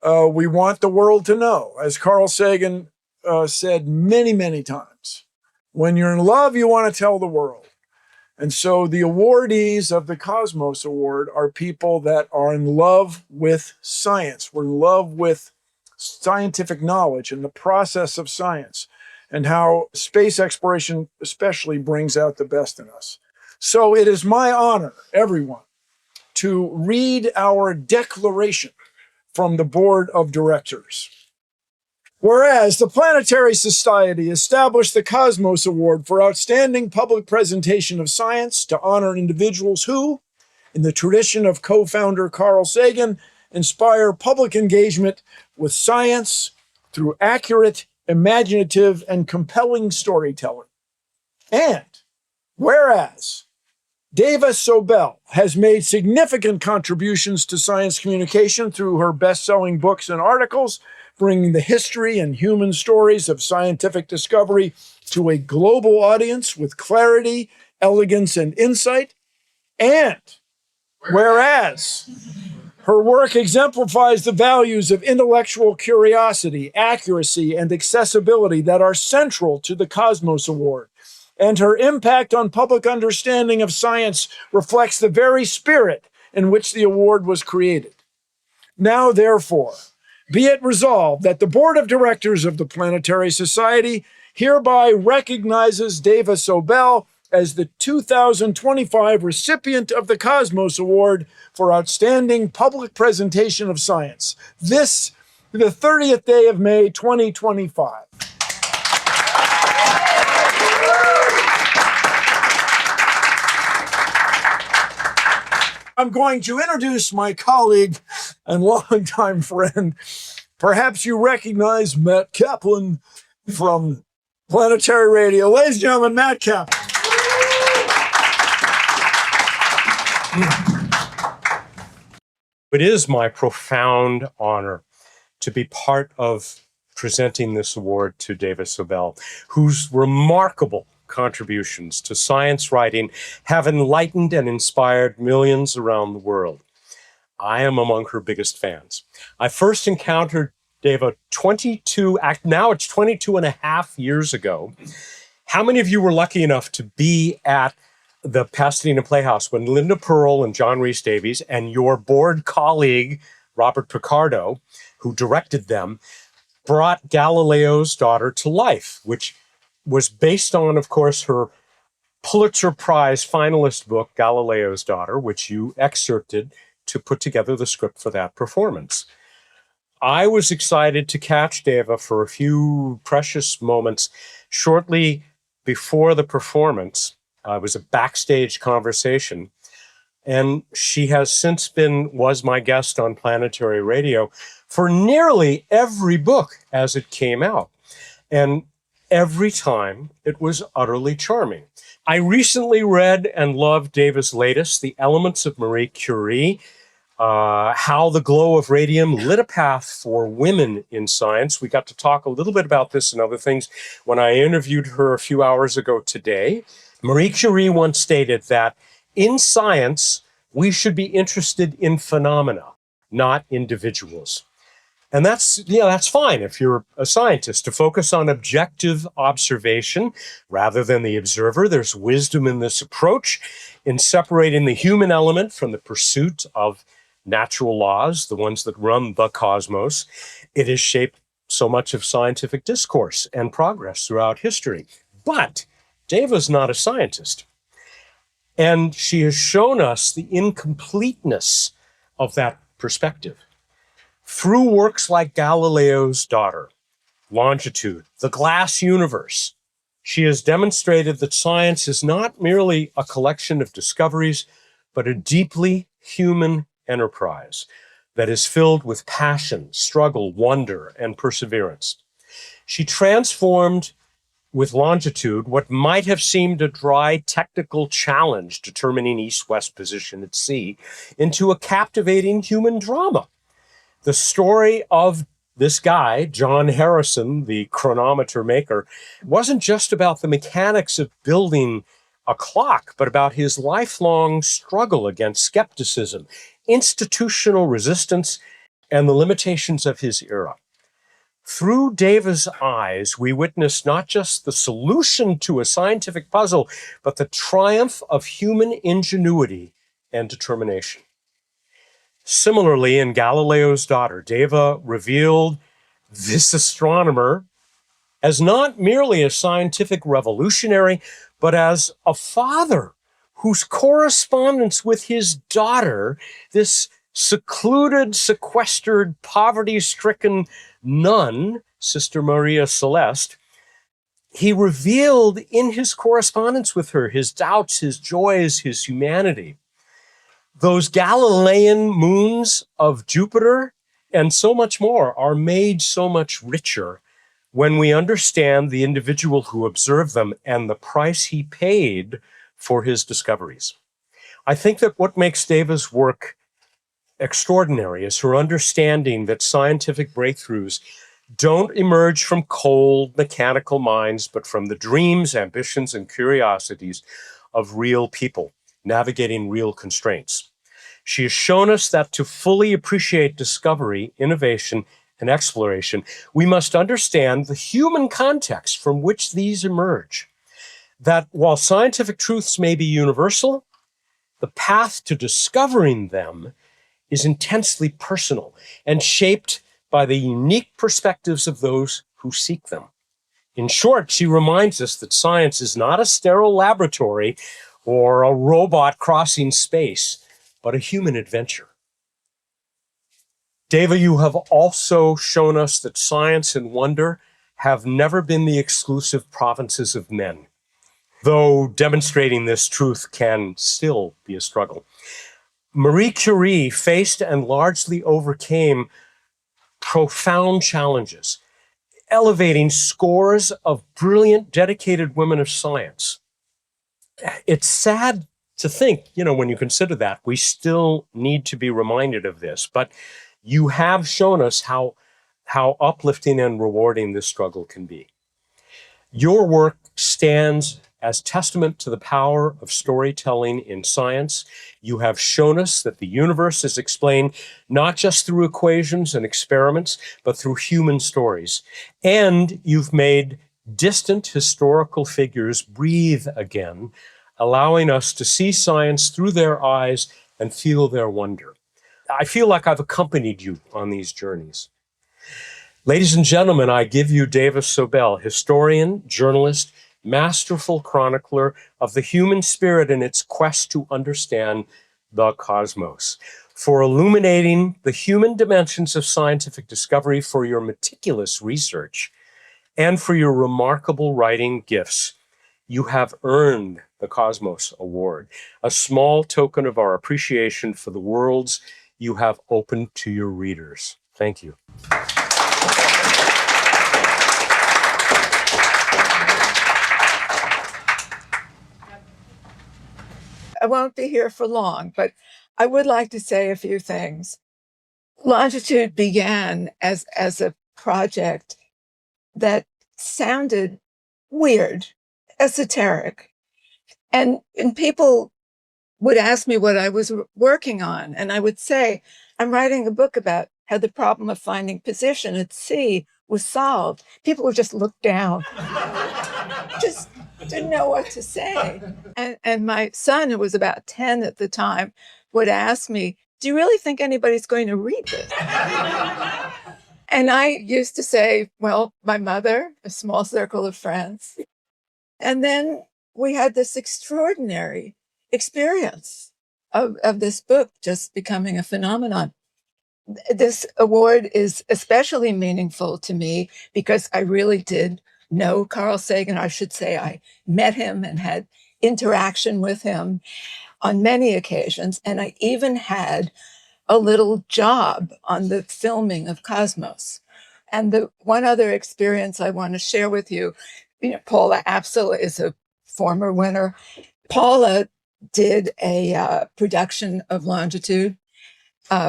we want the world to know. As Carl Sagan said many, many times, when you're in love, you want to tell the world. And so the awardees of the Cosmos Award are people that are in love with science. We're in love with scientific knowledge and the process of science and how space exploration especially brings out the best in us. So it is my honor, everyone, to read our declaration from the Board of Directors. Whereas the Planetary Society established the Cosmos Award for Outstanding Public Presentation of Science to honor individuals who, in the tradition of co-founder Carl Sagan, inspire public engagement with science through accurate, imaginative, and compelling storyteller. And whereas Dava Sobel has made significant contributions to science communication through her best-selling books and articles, bringing the history and human stories of scientific discovery to a global audience with clarity, elegance, and insight. And whereas her work exemplifies the values of intellectual curiosity, accuracy, and accessibility that are central to the Cosmos Award, and her impact on public understanding of science reflects the very spirit in which the award was created. Now, therefore, be it resolved that the Board of Directors of the Planetary Society hereby recognizes Dava Sobel as the 2025 recipient of the Cosmos Award for Outstanding Public Presentation of Science. This, the 30th day of May, 2025. I'm going to introduce my colleague and longtime friend. Perhaps you recognize Matt Kaplan from Planetary Radio. Ladies and gentlemen, Matt Kaplan. It is my profound honor to be part of presenting this award to Dava Sobel, whose remarkable contributions to science writing have enlightened and inspired millions around the world. I am among her biggest fans. I first encountered Dava 22 and a half years ago. How many of you were lucky enough to be at the Pasadena Playhouse when Linda Pearl and John Rhys Davies and your board colleague, Robert Picardo, who directed them, brought Galileo's Daughter to life, which was based on, of course, her Pulitzer Prize finalist book, Galileo's Daughter, which you excerpted to put together the script for that performance. I was excited to catch Dava for a few precious moments shortly before the performance. It was a backstage conversation, and she has since was my guest on Planetary Radio for nearly every book as it came out. And every time it was utterly charming. I recently read and loved Dava's latest, The Elements of Marie Curie, how the glow of radium lit a path for women in science. We got to talk a little bit about this and other things when I interviewed her a few hours ago today. Marie Curie once stated that in science, we should be interested in phenomena, not individuals. And that's fine if you're a scientist, to focus on objective observation rather than the observer. There's wisdom in this approach in separating the human element from the pursuit of natural laws, the ones that run the cosmos. It has shaped so much of scientific discourse and progress throughout history. But Dava's not a scientist. And she has shown us the incompleteness of that perspective. Through works like Galileo's Daughter, Longitude, The Glass Universe, she has demonstrated that science is not merely a collection of discoveries, but a deeply human enterprise that is filled with passion, struggle, wonder, and perseverance. She transformed with Longitude what might have seemed a dry technical challenge determining east-west position at sea into a captivating human drama. The story of this guy, John Harrison, the chronometer maker, wasn't just about the mechanics of building a clock, but about his lifelong struggle against skepticism, institutional resistance, and the limitations of his era. Through Dava's eyes, we witness not just the solution to a scientific puzzle, but the triumph of human ingenuity and determination. Similarly, in Galileo's Daughter, Dava revealed this astronomer as not merely a scientific revolutionary, but as a father whose correspondence with his daughter, this secluded, sequestered, poverty-stricken nun, Sister Maria Celeste, he revealed in his correspondence with her his doubts, his joys, his humanity. Those Galilean moons of Jupiter and so much more are made so much richer when we understand the individual who observed them and the price he paid for his discoveries. I think that what makes Dava's work extraordinary is her understanding that scientific breakthroughs don't emerge from cold, mechanical minds, but from the dreams, ambitions, and curiosities of real people navigating real constraints. She has shown us that to fully appreciate discovery, innovation, and exploration, we must understand the human context from which these emerge. That while scientific truths may be universal, the path to discovering them is intensely personal and shaped by the unique perspectives of those who seek them. In short, she reminds us that science is not a sterile laboratory or a robot crossing space, but a human adventure. Dava, you have also shown us that science and wonder have never been the exclusive provinces of men, though demonstrating this truth can still be a struggle. Marie Curie faced and largely overcame profound challenges, elevating scores of brilliant, dedicated women of science. It's sad to think, when you consider that, we still need to be reminded of this, but you have shown us how uplifting and rewarding this struggle can be. Your work stands as testament to the power of storytelling in science. You have shown us that the universe is explained not just through equations and experiments, but through human stories. And you've made distant historical figures breathe again, allowing us to see science through their eyes and feel their wonder. I feel like I've accompanied you on these journeys. Ladies and gentlemen, I give you Dava Sobel, historian, journalist, masterful chronicler of the human spirit in its quest to understand the cosmos, for illuminating the human dimensions of scientific discovery, for your meticulous research, and for your remarkable writing gifts. You have earned the Cosmos Award, a small token of our appreciation for the worlds you have opened to your readers. Thank you. I won't be here for long, but I would like to say a few things. Longitude began as a project that sounded weird, esoteric. And people would ask me what I was working on. And I would say, I'm writing a book about how the problem of finding position at sea was solved. People would just look down, just didn't know what to say. And my son, who was about 10 at the time, would ask me, do you really think anybody's going to read this? And I used to say, well, my mother, a small circle of friends. And then we had this extraordinary experience of this book just becoming a phenomenon. This award is especially meaningful to me because I really did know Carl Sagan. I should say I met him and had interaction with him on many occasions. And I even had a little job on the filming of Cosmos. And the one other experience I want to share with you, Paula Apsel is a former winner. Paula did a production of Longitude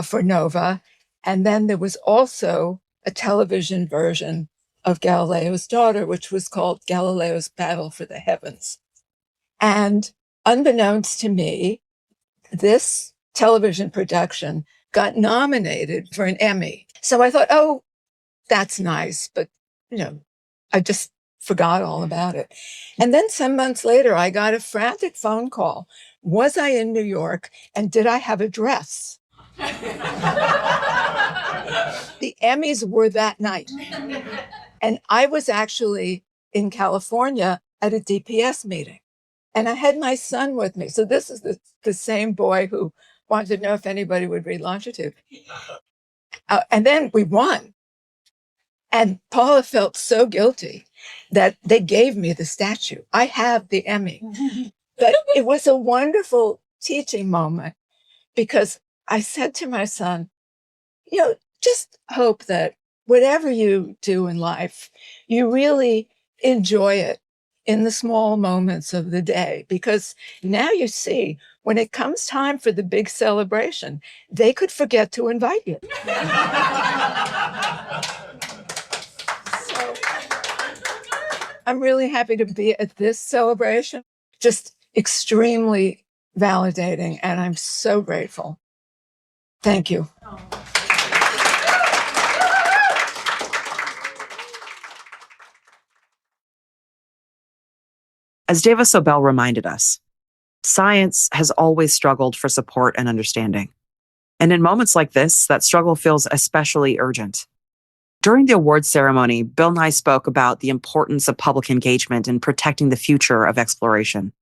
for Nova. And then there was also a television version of Galileo's Daughter, which was called Galileo's Battle for the Heavens. And unbeknownst to me, this television production got nominated for an Emmy. So I thought, oh, that's nice. But, I just forgot all about it. And then some months later, I got a frantic phone call. Was I in New York and did I have a dress? The Emmys were that night. And I was actually in California at a DPS meeting. And I had my son with me. So this is the same boy who wanted to know if anybody would read Longitude. And then we won. And Paula felt so guilty that they gave me the statue. I have the Emmy. But it was a wonderful teaching moment because I said to my son, just hope that whatever you do in life, you really enjoy it in the small moments of the day, because now you see when it comes time for the big celebration, they could forget to invite you. So I'm really happy to be at this celebration, just extremely validating, and I'm so grateful. Thank you. As Dava Sobel reminded us, science has always struggled for support and understanding. And in moments like this, that struggle feels especially urgent. During the awards ceremony, Bill Nye spoke about the importance of public engagement in protecting the future of exploration.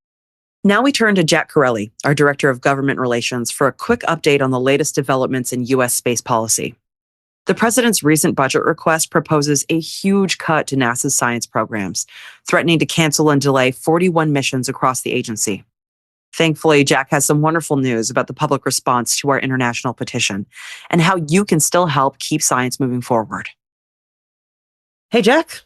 Now we turn to Jack Corelli, our Director of Government Relations, for a quick update on the latest developments in U.S. space policy. The president's recent budget request proposes a huge cut to NASA's science programs, threatening to cancel and delay 41 missions across the agency. Thankfully, Jack has some wonderful news about the public response to our international petition and how you can still help keep science moving forward. Hey, Jack.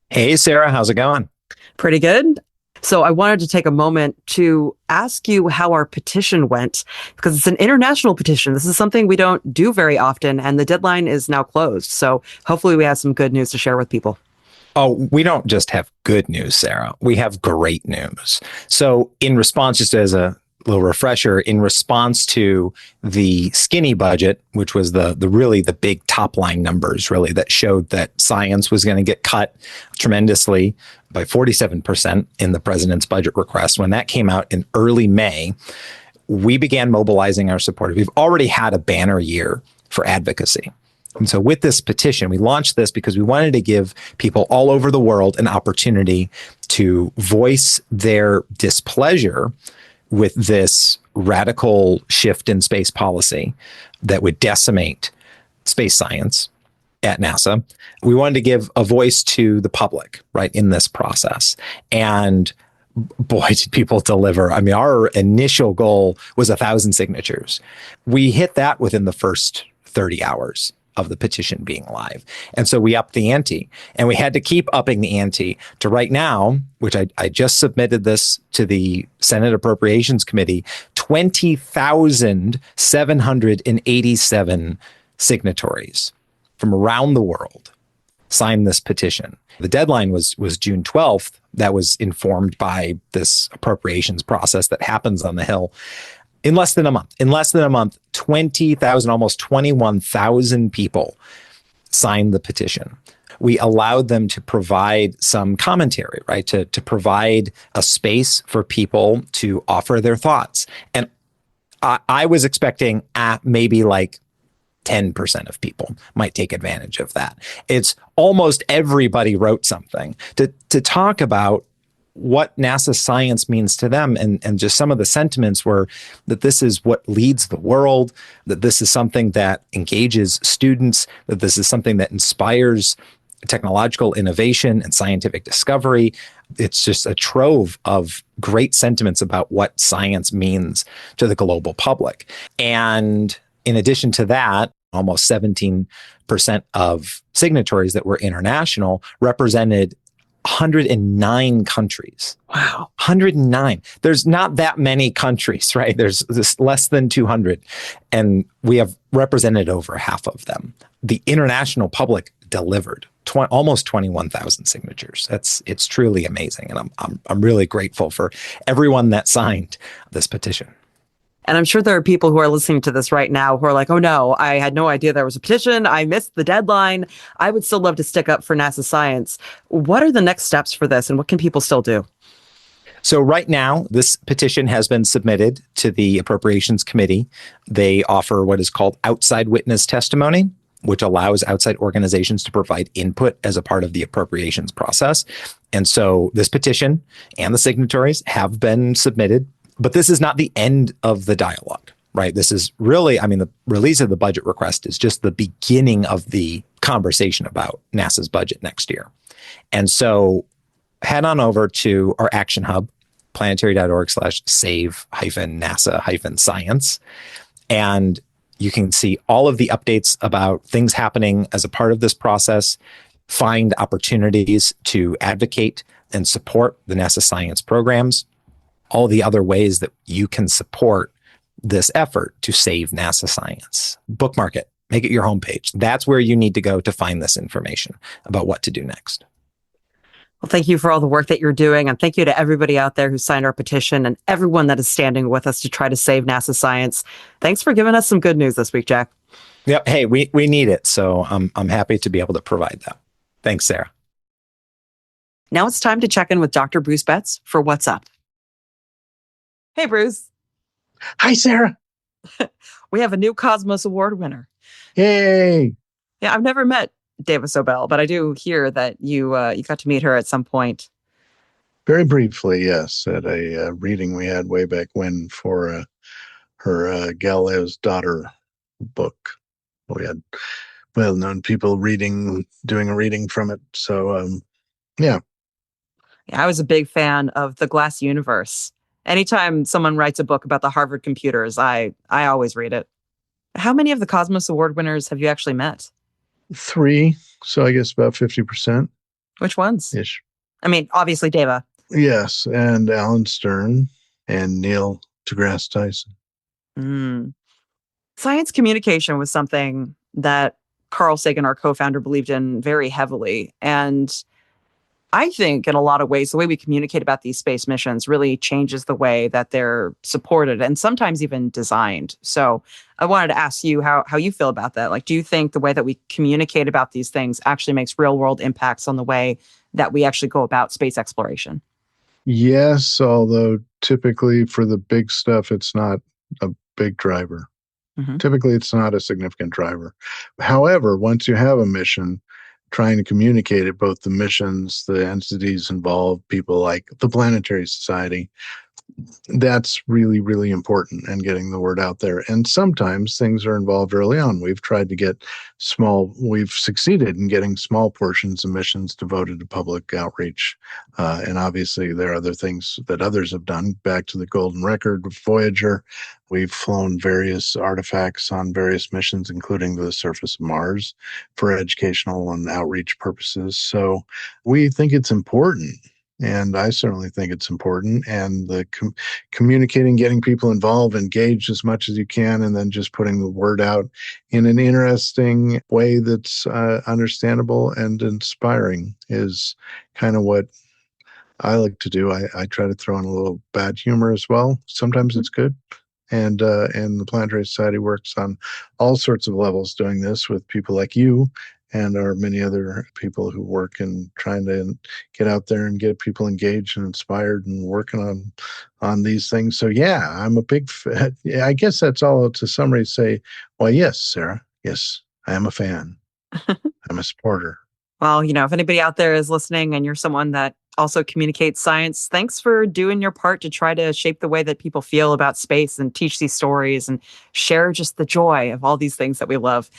Hey, Sarah. How's it going? Pretty good. So I wanted to take a moment to ask you how our petition went, because it's an international petition. This is something we don't do very often, and the deadline is now closed. So hopefully we have some good news to share with people. Oh, we don't just have good news, Sarah. We have great news. So in response, just as a little refresher, in response to the skinny budget, which was the really the big top line numbers, really, that showed that science was going to get cut tremendously by 47% in the president's budget request. When that came out in early May, we began mobilizing our supporters. We've already had a banner year for advocacy. And so with this petition, we launched this because we wanted to give people all over the world an opportunity to voice their displeasure with this radical shift in space policy that would decimate space science at NASA. We wanted to give a voice to the public, right, in this process. And boy, did people deliver. I mean, our initial goal was 1,000 signatures. We hit that within the first 30 hours of the petition being live. And so we upped the ante, and we had to keep upping the ante to right now, which I just submitted this to the Senate Appropriations Committee, 20,787 signatories from around the world signed this petition. The deadline was June 12th. That was informed by this appropriations process that happens on the Hill. In less than a month, 20,000, almost 21,000 people signed the petition. We allowed them to provide some commentary, right? To provide a space for people to offer their thoughts. And I was expecting maybe like 10% of people might take advantage of that. It's almost everybody wrote something to talk about what NASA science means to them. And just some of the sentiments were that this is what leads the world, that this is something that engages students, that this is something that inspires technological innovation and scientific discovery. It's just a trove of great sentiments about what science means to the global public. And in addition to that, almost 17% of signatories that were international represented 109 countries. Wow. 109. There's not that many countries, right? There's less than 200. And we have represented over half of them. The international public delivered almost 21,000 signatures. It's truly amazing. And I'm really grateful for everyone that signed this petition. And I'm sure there are people who are listening to this right now who are like, oh no, I had no idea there was a petition. I missed the deadline. I would still love to stick up for NASA science. What are the next steps for this, and what can people still do? So right now, this petition has been submitted to the Appropriations Committee. They offer what is called outside witness testimony, which allows outside organizations to provide input as a part of the appropriations process. And so this petition and the signatories have been submitted. But this is not the end of the dialogue, right? This is really, the release of the budget request is just the beginning of the conversation about NASA's budget next year. And so head on over to our action hub, planetary.org/save-NASA-science. And You can see all of the updates about things happening as a part of this process, find opportunities to advocate and support the NASA science programs, all the other ways that you can support this effort to save NASA science. Bookmark it, make it your homepage. That's where you need to go to find this information about what to do next. Well, thank you for all the work that you're doing. And thank you to everybody out there who signed our petition and everyone that is standing with us to try to save NASA science. Thanks for giving us some good news this week, Jack. Yep. Hey, we need it. So I'm happy to be able to provide that. Thanks, Sarah. Now it's time to check in with Dr. Bruce Betts for What's Up. Hey, Bruce. Hi, Sarah. We have a new Cosmos Award winner. Yay. Yeah, I've never met Dava Sobel, but I do hear that you got to meet her at some point. Very briefly, yes, at a reading we had way back when for her Galileo's Daughter book. We had well-known people doing a reading from it. So, yeah. I was a big fan of The Glass Universe. Anytime someone writes a book about the Harvard computers, I always read it. How many of the Cosmos Award winners have you actually met? 3, so I guess about 50%. Which ones? Ish. I mean, obviously Dava. Yes, and Alan Stern and Neil deGrasse Tyson. Science communication was something that Carl Sagan, our co-founder, believed in very heavily. And I think in a lot of ways, the way we communicate about these space missions really changes the way that they're supported and sometimes even designed. So I wanted to ask you how you feel about that. Like, do you think the way that we communicate about these things actually makes real world impacts on the way that we actually go about space exploration? Yes, although typically for the big stuff, it's not a big driver. Typically, it's not a significant driver. However, once you have a mission, trying to communicate it, both the missions, the entities involved, people like the Planetary Society, that's really, really important, and getting the word out there. And sometimes things are involved early on. We've succeeded in getting small portions of missions devoted to public outreach. And obviously there are other things that others have done. Back to the Golden Record with Voyager, we've flown various artifacts on various missions, including to the surface of Mars, for educational and outreach purposes. So we think it's important. And I certainly think it's important. And the communicating, getting people involved, engaged as much as you can, and then just putting the word out in an interesting way that's understandable and inspiring is kind of what I like to do. I try to throw in a little bad humor as well. Sometimes it's good. And the Planetary Society works on all sorts of levels doing this with people like you, and our many other people who work in trying to get out there and get people engaged and inspired and working on these things. So yeah, I'm a big fan. I guess that's all to summary say, well, yes, Sarah, yes, I am a fan. I'm a supporter. Well, if anybody out there is listening and you're someone that also communicates science, thanks for doing your part to try to shape the way that people feel about space and teach these stories and share just the joy of all these things that we love.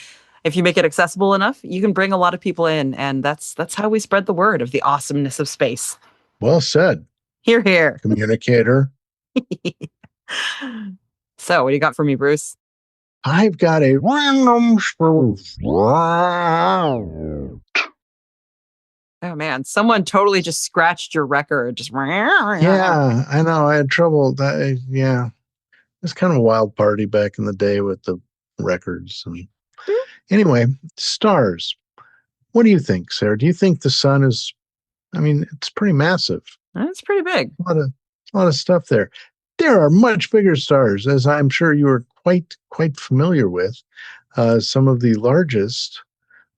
If you make it accessible enough, you can bring a lot of people in, and that's how we spread the word of the awesomeness of space. Well said. Hear, hear. Communicator. So, what do you got for me, Bruce? I've got a random truth. Oh man, someone totally just scratched your record. Just yeah, I know. I had trouble. Yeah, it was kind of a wild party back in the day with the records. And anyway, stars. What do you think, Sarah? Do you think the sun is? I mean, it's pretty massive. That's pretty big. A lot of stuff there. There are much bigger stars, as I'm sure you are quite familiar with. Some of the largest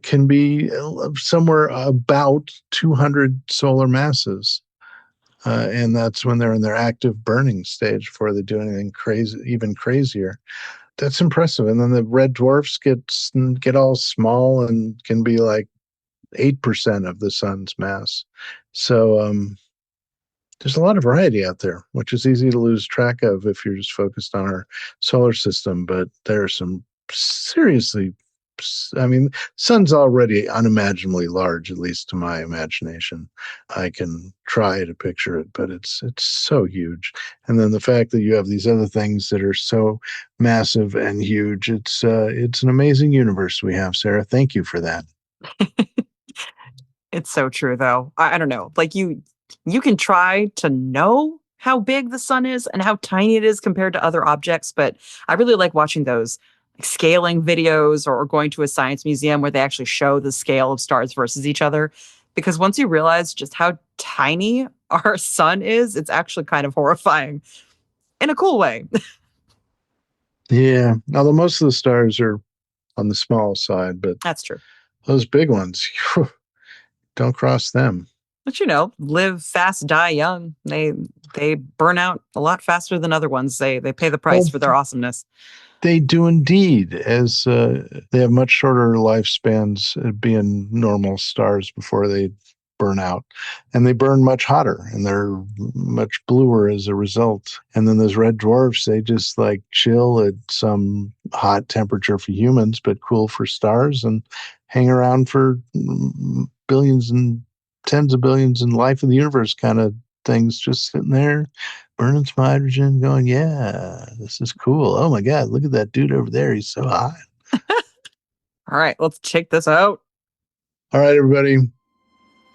can be somewhere about 200 solar masses. And that's when they're in their active burning stage before they do anything crazy, even crazier. That's impressive. And then the red dwarfs get all small and can be like 8% of the sun's mass. So there's a lot of variety out there, which is easy to lose track of if you're just focused on our solar system. But there are some seriously I mean, sun's already unimaginably large, at least to my imagination. I can try to picture it, but it's so huge. And then the fact that you have these other things that are so massive and huge, it's an amazing universe we have, Sarah. Thank you for that. It's so true, though. I don't know. Like you can try to know how big the sun is and how tiny it is compared to other objects, but I really like watching those scaling videos or going to a science museum where they actually show the scale of stars versus each other. Because once you realize just how tiny our sun is, it's actually kind of horrifying in a cool way. Yeah. Although most of the stars are on the small side, but That's true. those big ones, whew, don't cross them. But live fast, die young. They burn out a lot faster than other ones. They pay the price for their awesomeness. They do indeed, as they have much shorter lifespans being normal stars before they burn out. And they burn much hotter, and they're much bluer as a result. And then those red dwarfs, they just like chill at some hot temperature for humans, but cool for stars, and hang around for billions and tens of billions in life of the universe kind of things, just sitting there burning some hydrogen, going, yeah, this is cool. Oh my God, look at that dude over there. He's so hot. All right, let's check this out. All right, everybody,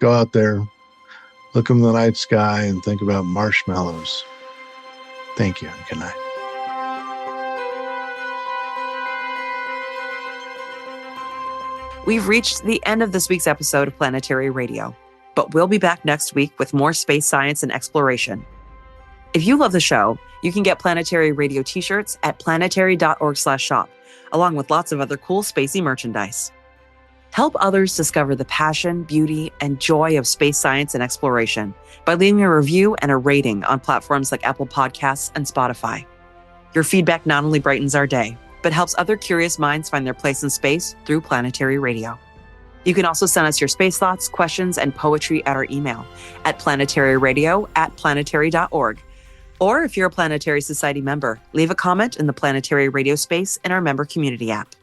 go out there, look in the night sky, and think about marshmallows. Thank you, and good night. We've reached the end of this week's episode of Planetary Radio, but we'll be back next week with more space science and exploration. If you love the show, you can get Planetary Radio t-shirts at planetary.org/shop, along with lots of other cool spacey merchandise. Help others discover the passion, beauty, and joy of space science and exploration by leaving a review and a rating on platforms like Apple Podcasts and Spotify. Your feedback not only brightens our day, but helps other curious minds find their place in space through Planetary Radio. You can also send us your space thoughts, questions, and poetry at our email at planetaryradio@planetary.org. Or if you're a Planetary Society member, leave a comment in the Planetary Radio space in our member community app.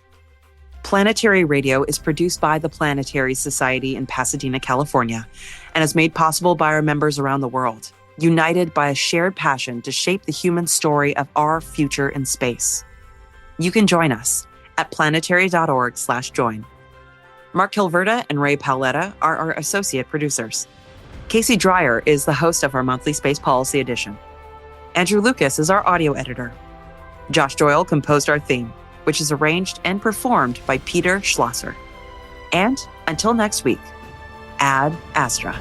Planetary Radio is produced by the Planetary Society in Pasadena, California, and is made possible by our members around the world, united by a shared passion to shape the human story of our future in space. You can join us at planetary.org/join. Mark Hilverda and Ray Paoletta are our associate producers. Casey Dreyer is the host of our monthly Space Policy Edition. Andrew Lucas is our audio editor. Josh Doyle composed our theme, which is arranged and performed by Peter Schlosser. And until next week, Ad Astra.